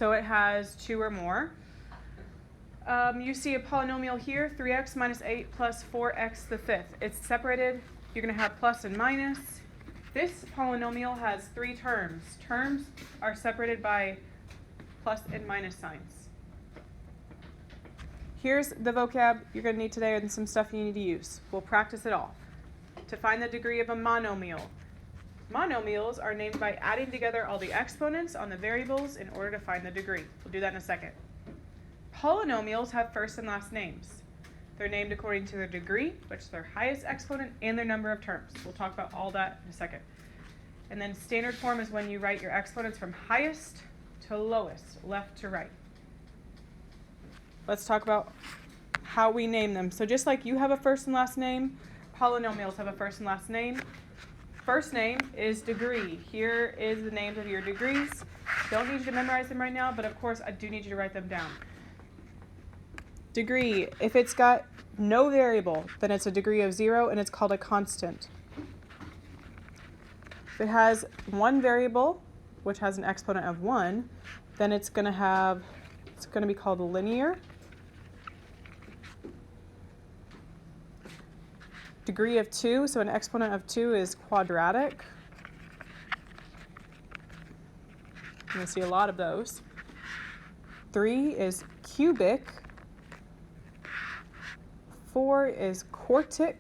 so it has 2 or more. You see a polynomial here, 3x minus 8 plus 4x the fifth. It's separated. You're going to have plus and minus. This polynomial has 3 terms. Terms are separated by plus and minus signs. Here's the vocab you're going to need today and some stuff you need to use. We'll practice it all. To find the degree of a monomial. Monomials are named by adding together all the exponents on the variables in order to find the degree. We'll do that in a second. Polynomials have first and last names. They're named according to their degree, which is their highest exponent, and their number of terms. We'll talk about all that in a second. And then standard form is when you write your exponents from highest to lowest, left to right. Let's talk about how we name them. So just like you have a first and last name, polynomials have a first and last name. First name is degree. Here is the names of your degrees. Don't need you to memorize them right now, but of course I do need you to write them down. Degree, if it's got no variable, then it's a degree of 0 and it's called a constant. If it has one variable, which has an exponent of 1, then it's going to be called linear. Degree of 2, so an exponent of 2 is quadratic. You'll see a lot of those. 3 is cubic. 4 is quartic,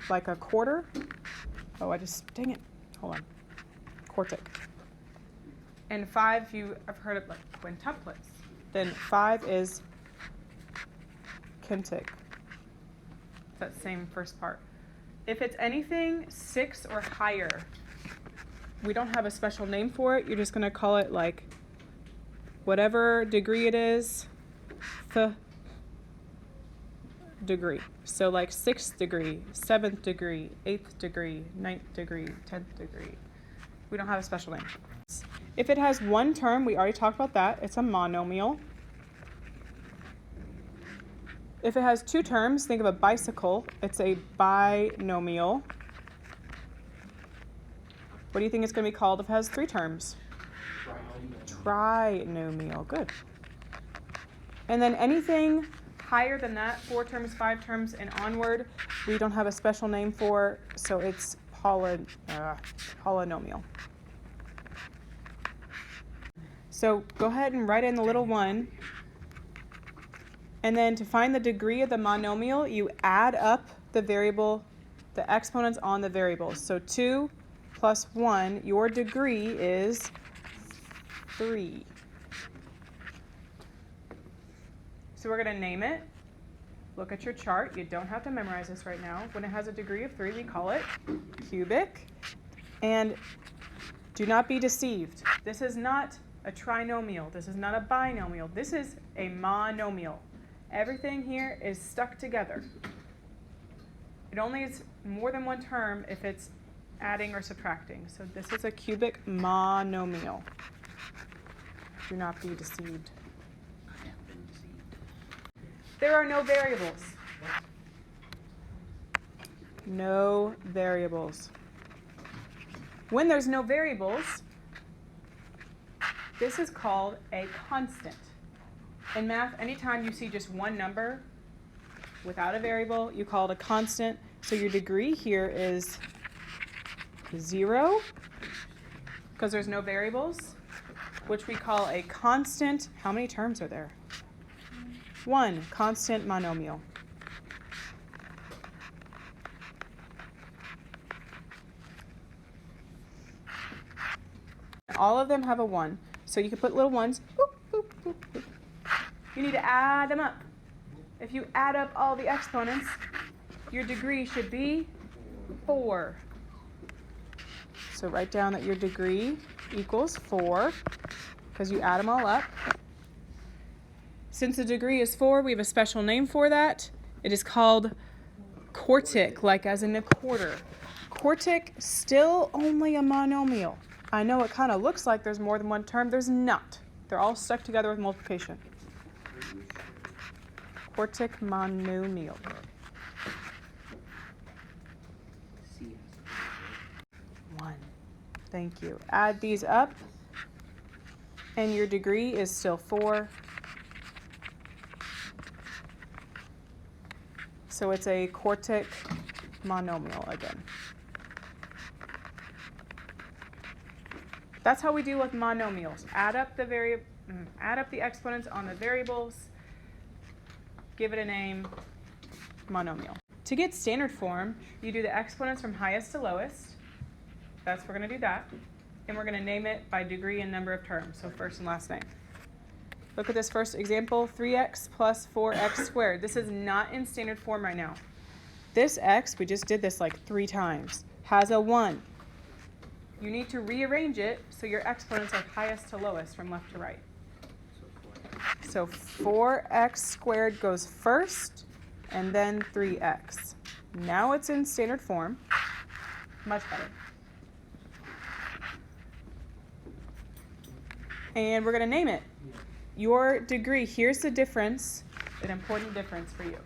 like a quarter. Oh, dang it. Hold on. Quartic. And 5, you have heard of like quintuplets. Then 5 is quintic. That same first part. If it's anything 6 or higher, we don't have a special name for it. You're just going to call it like whatever degree it is, the degree. So like 6th degree, 7th degree, 8th degree, 9th degree, 10th degree. We don't have a special name. If it has one term, we already talked about that. It's a monomial. If it has 2 terms, think of a bicycle. It's a binomial. What do you think it's going to be called if it has 3 terms? Trinomial. Good. And then anything higher than that, 4 terms, 5 terms, and onward, we don't have a special name for, so it's polynomial. So go ahead and write in the little 1. And then to find the degree of the monomial, you add up the exponents on the variables. So 2 plus 1, your degree is 3. So we're going to name it. Look at your chart. You don't have to memorize this right now. When it has a degree of 3, we call it cubic. And do not be deceived. This is not a trinomial. This is not a binomial. This is a monomial. Everything here is stuck together. It only is more than one term if it's adding or subtracting. So this is a cubic monomial. Do not be deceived. There are no variables. No variables. When there's no variables, this is called a constant. In math, anytime you see just one number without a variable, you call it a constant. So your degree here is 0 because there's no variables, which we call a constant. How many terms are there? 1, constant monomial. All of them have a 1. So you can put little ones. Boop, boop, boop, boop. You need to add them up. If you add up all the exponents, your degree should be 4. So write down that your degree equals 4 because you add them all up. Since the degree is 4, we have a special name for that. It is called quartic, like as in a quarter. Quartic, still only a monomial. I know it kind of looks like there's more than one term. There's not. They're all stuck together with multiplication. Quartic monomial. One. Thank you. Add these up. And your degree is still 4. So it's a quartic monomial again. That's how we deal with monomials. Add up the exponents on the variables, give it a name, monomial. To get standard form, you do the exponents from highest to lowest. We're going to do that. And we're going to name it by degree and number of terms, so first and last name. Look at this first example, 3x plus 4x squared. This is not in standard form right now. This x, we just did this like 3 times, has a 1. You need to rearrange it so your exponents are highest to lowest from left to right. So 4x squared goes first, and then 3x. Now it's in standard form. Much better. And we're going to name it. Your degree, here's the difference, an important difference for you.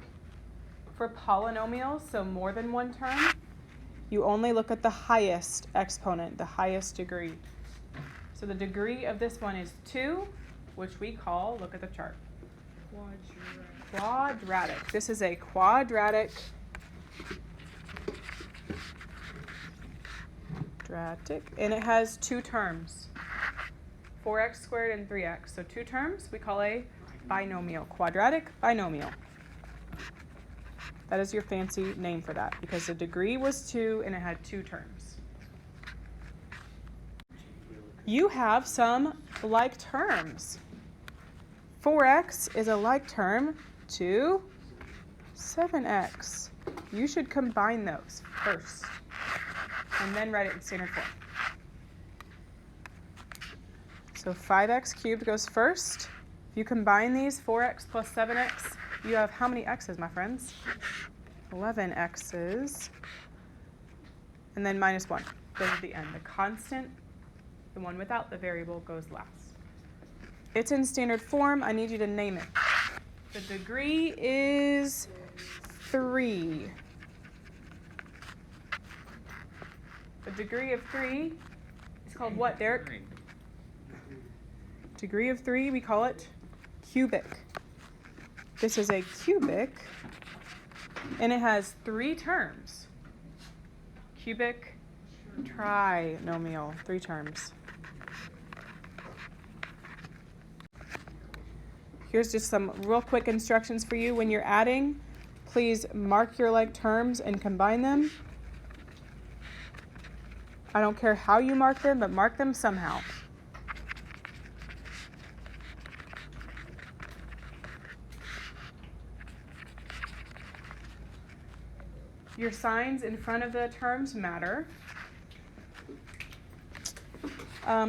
For polynomials, so more than one term, you only look at the highest exponent, the highest degree. So the degree of this one is 2, which we call, look at the chart, quadratic. This is a quadratic and it has 2 terms, 4x squared and 3x. So 2 terms we call a binomial, quadratic binomial. That is your fancy name for that because the degree was 2 and it had 2 terms. You have some like terms. 4x is a like term to 7x. You should combine those first and then write it in standard form. So 5x cubed goes first. If you combine these, 4x plus 7x, you have how many x's, my friends? 11 x's. And then minus 1 goes at the end. The constant, the one without the variable, goes last. It's in standard form. I need you to name it. The degree is 3. The degree of 3 is called what, Derek? Degree of 3, we call it cubic. This is a cubic, and it has 3 terms. Cubic trinomial, 3 terms. Here's just some real quick instructions for you. When you're adding, please mark your like terms and combine them. I don't care how you mark them, but mark them somehow. Your signs in front of the terms matter.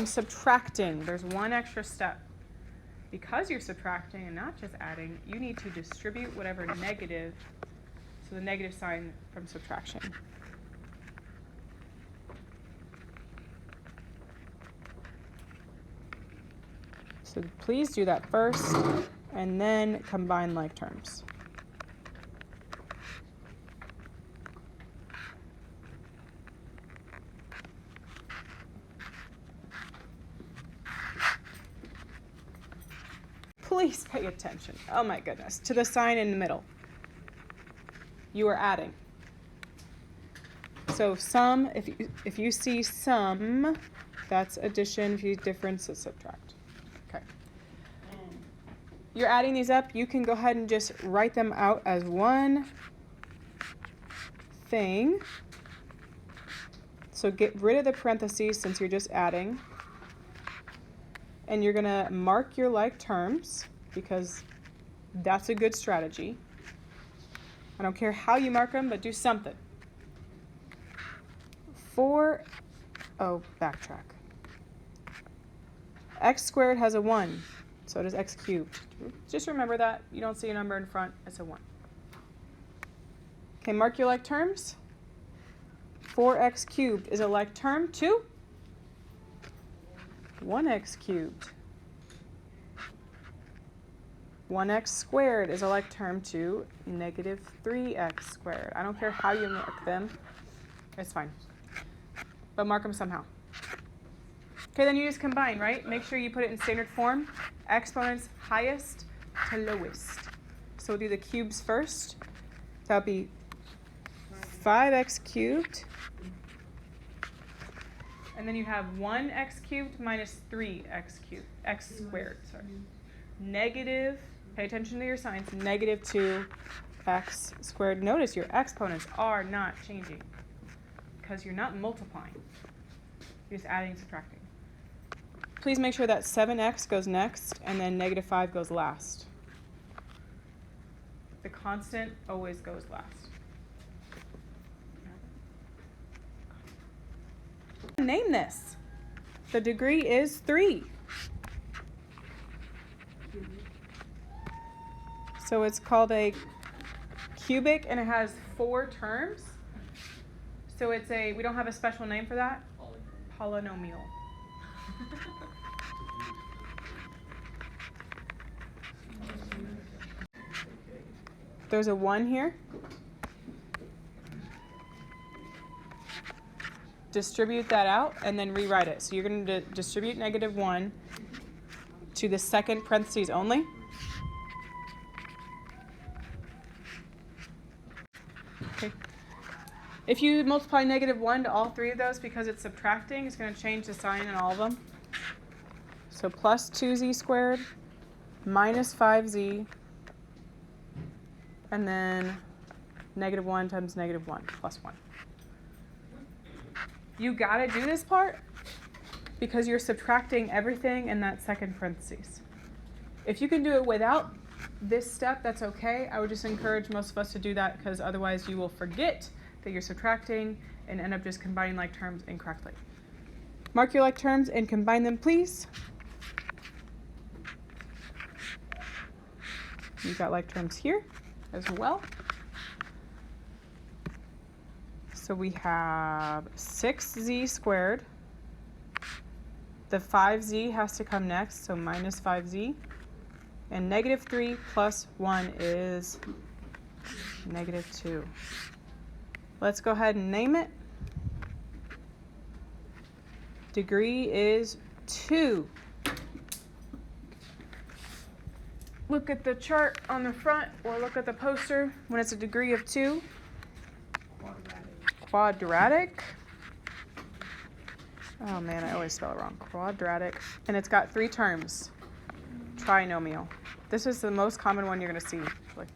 Subtracting, there's one extra step. Because you're subtracting and not just adding, you need to distribute whatever negative, so the negative sign from subtraction. So please do that first, and then combine like terms. Please pay attention. Oh my goodness. To the sign in the middle. You are adding. So sum, if you see sum, that's addition. If you see difference, it's subtract. Okay. You're adding these up. You can go ahead and just write them out as one thing. So get rid of the parentheses since you're just adding. And you're going to mark your like terms because that's a good strategy. I don't care how you mark them, but do something. Backtrack. X squared has a 1, so does x cubed. Just remember that. You don't see a number in front, it's a 1. Okay, mark your like terms. 4x cubed is a like term to 1x cubed. 1x squared is a like term to negative 3x squared. I don't care how you mark them. It's fine. But mark them somehow. Okay, then you just combine, right? Make sure you put it in standard form. Exponents highest to lowest. So we'll do the cubes first. That would be 5x cubed. And then you have 1x cubed minus 3x cubed, x squared, sorry. Negative, pay attention to your signs, negative 2x squared. Notice your exponents are not changing because you're not multiplying. You're just adding and subtracting. Please make sure that 7x goes next and then negative 5 goes last. The constant always goes last. Name this. The degree is 3. So it's called a cubic and it has 4 terms. So it's a, we don't have a special name for that? Polynomial. There's a 1 here. Distribute that out and then rewrite it. So you're going to distribute negative 1 to the second parentheses only. Okay. If you multiply negative 1 to all 3 of those because it's subtracting, it's going to change the sign in all of them. So plus 2z squared minus 5z and then negative 1 times negative 1 plus 1. You gotta do this part because you're subtracting everything in that second parentheses. If you can do it without this step, that's okay. I would just encourage most of us to do that because otherwise you will forget that you're subtracting and end up just combining like terms incorrectly. Mark your like terms and combine them, please. You've got like terms here as well. So we have 6z squared. The 5z has to come next, so minus 5z. And negative 3 plus 1 is negative 2. Let's go ahead and name it. Degree is 2. Look at the chart on the front or look at the poster when it's a degree of 2. Quadratic. Oh man, I always spell it wrong. Quadratic. And it's got 3 terms. Trinomial. This is the most common one you're going to see. Like